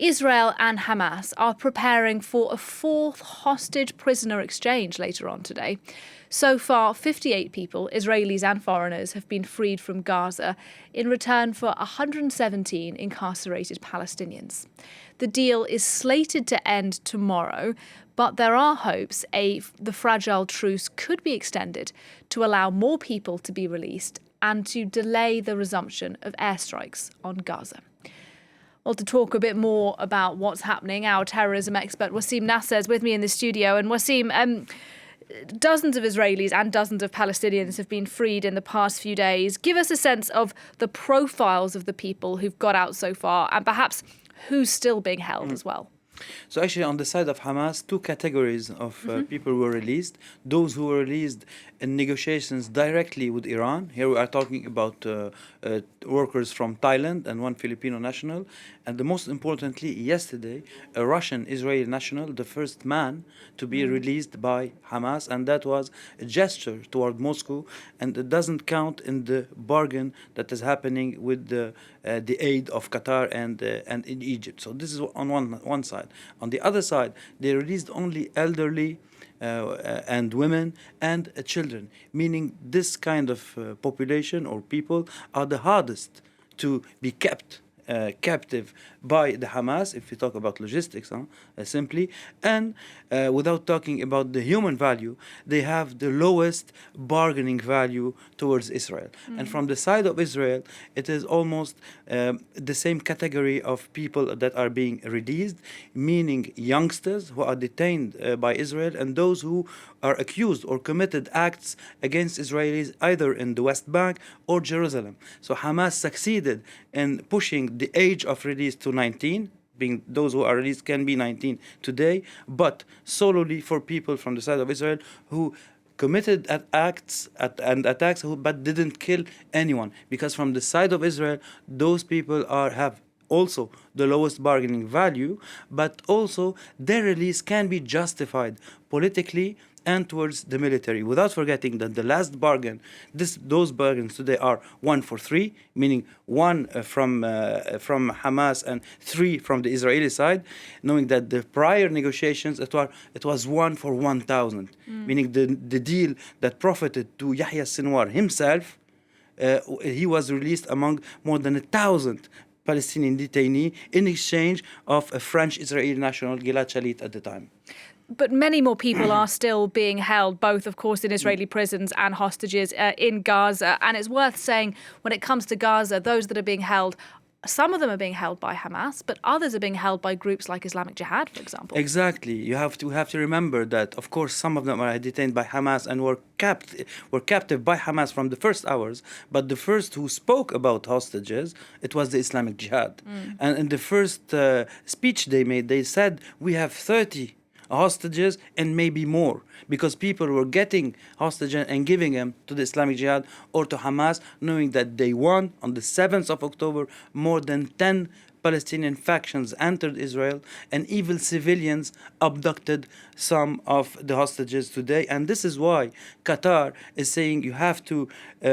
Israel and Hamas are preparing for a fourth hostage prisoner exchange later on today. So far, 58 people, Israelis and foreigners, have been freed from Gaza in return for 117 incarcerated Palestinians. The deal is slated to end tomorrow, but there are hopes the fragile truce could be extended to allow more people to be released and to delay the resumption of airstrikes on Gaza. Well, to talk a bit more about what's happening, our terrorism expert Wassim Nasr is with me in the studio. And Wassim, dozens of Israelis and dozens of Palestinians have been freed in the past few days. Give us a sense of the profiles of the people who've got out so far and perhaps who's still being held as well. So actually, on the side of Hamas, two categories of people were released. Those who were released in negotiations directly with Iran. Here we are talking about workers from Thailand and one Filipino national. And the most importantly, yesterday, a Russian-Israeli national, the first man to be released by Hamas. And that was a gesture toward Moscow. And it doesn't count in the bargain that is happening with the aid of Qatar and in Egypt. So this is on one side. On the other side, they released only elderly and women and children, meaning this kind of population or people are the hardest to be kept captive by the Hamas, if we talk about logistics, simply, and without talking about the human value, they have the lowest bargaining value towards Israel. And from the side of Israel, it is almost the same category of people that are being released, meaning youngsters who are detained by Israel and those who are accused or committed acts against Israelis either in the West Bank or Jerusalem. So Hamas succeeded in pushing the age of release to 19, being those who are released can be 19 today, but solely for people from the side of Israel who committed acts and attacks but didn't kill anyone. Because from the side of Israel, those people have also the lowest bargaining value, but also their release can be justified politically and towards the military, without forgetting that the last bargain, those bargains today are 1 for 3, meaning 1 from Hamas and 3 from the Israeli side, knowing that the prior negotiations, it was 1 for 1,000, meaning the deal that profited to Yahya Sinwar himself, he was released among more than 1,000 Palestinian detainees in exchange of a French-Israeli national, Gilad Shalit, at the time. But many more people are still being held, both, of course, in Israeli prisons and hostages in Gaza. And it's worth saying, when it comes to Gaza, those that are being held, some of them are being held by Hamas, but others are being held by groups like Islamic Jihad, for example. Exactly. You have to remember that, of course, some of them are detained by Hamas and were captive by Hamas from the first hours. But the first who spoke about hostages, it was the Islamic Jihad. And in the first speech they made, they said, we have 30 hostages and maybe more, because people were getting hostages and giving them to the Islamic Jihad or to Hamas, knowing that they won on the 7th of October. More than 10 Palestinian factions entered Israel, and evil civilians abducted some of the hostages today. And this is why Qatar is saying you have to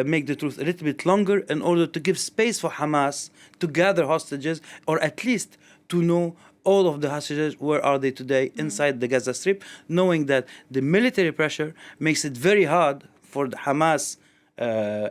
make the truce a little bit longer in order to give space for Hamas to gather hostages, or at least to know all of the hostages, where are they today inside the Gaza Strip, knowing that the military pressure makes it very hard for the Hamas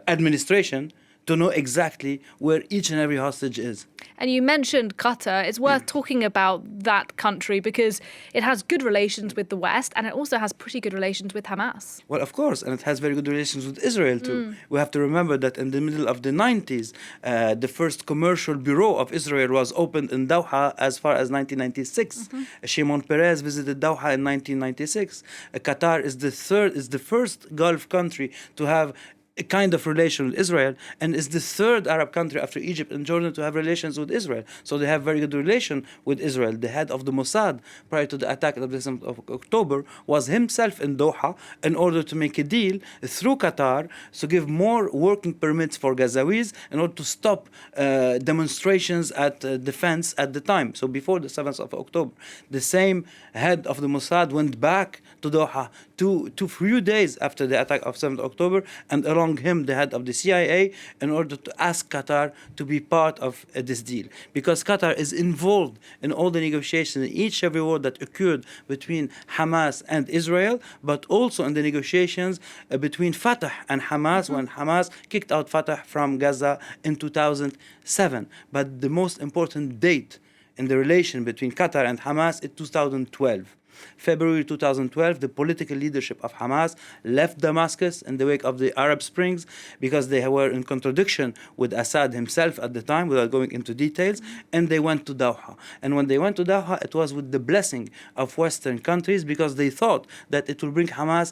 administration to know exactly where each and every hostage is. And you mentioned Qatar. It's worth talking about that country because it has good relations with the West and it also has pretty good relations with Hamas. Well, of course, and it has very good relations with Israel too. We have to remember that in the middle of the 90s, the first commercial bureau of Israel was opened in Doha as far as 1996. Shimon Peres visited Doha in 1996. Qatar is the first Gulf country to have a kind of relation with Israel, and is the third Arab country after Egypt and Jordan to have relations with Israel. So they have very good relation with Israel. The head of the Mossad, prior to the attack of the 7th of October, was himself in Doha in order to make a deal through Qatar to give more working permits for Gazawis in order to stop demonstrations at the fence at the time. So before the 7th of October, the same head of the Mossad went back to Doha to few days after the attack of 7th October, and along him the head of the CIA, in order to ask Qatar to be part of this deal, because Qatar is involved in all the negotiations, in each every war that occurred between Hamas and Israel, but also in the negotiations between Fatah and Hamas, when Hamas kicked out Fatah from Gaza in 2007. But the most important date in the relation between Qatar and Hamas is 2012. February 2012, the political leadership of Hamas left Damascus in the wake of the Arab Springs, because they were in contradiction with Assad himself at the time, without going into details, and they went to Doha. And when they went to Doha, it was with the blessing of Western countries, because they thought that it will bring Hamas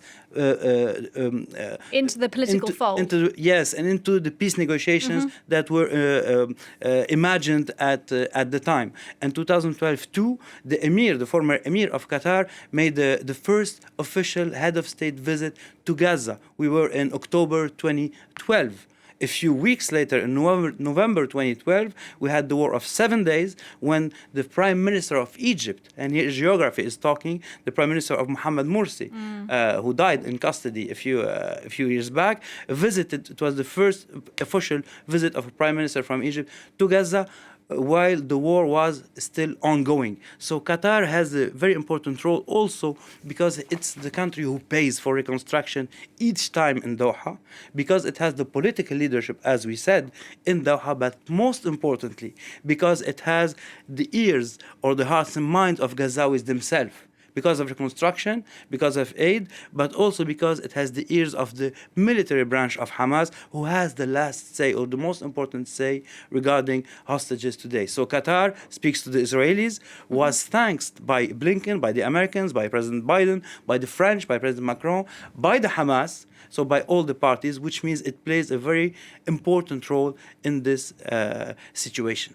into the political fold. Yes, and into the peace negotiations that were imagined at the time. And 2012 too, the former emir of Qatar, made the first official head of state visit to Gaza. We were in October 2012. A few weeks later, in November 2012, we had the war of 7 days, when the Prime Minister of Egypt, and here geography is talking, the Prime Minister of Mohammed Morsi, who died in custody a few years back, visited. It was the first official visit of a Prime Minister from Egypt to Gaza, while the war was still ongoing. So Qatar has a very important role also, because it's the country who pays for reconstruction each time in Doha, because it has the political leadership, as we said, in Doha, but most importantly, because it has the ears or the hearts and minds of Gazawis themselves, because of reconstruction, because of aid, but also because it has the ears of the military branch of Hamas, who has the last say, or the most important say, regarding hostages today. So Qatar speaks to the Israelis, was thanked by Blinken, by the Americans, by President Biden, by the French, by President Macron, by the Hamas, so by all the parties, which means it plays a very important role in this situation.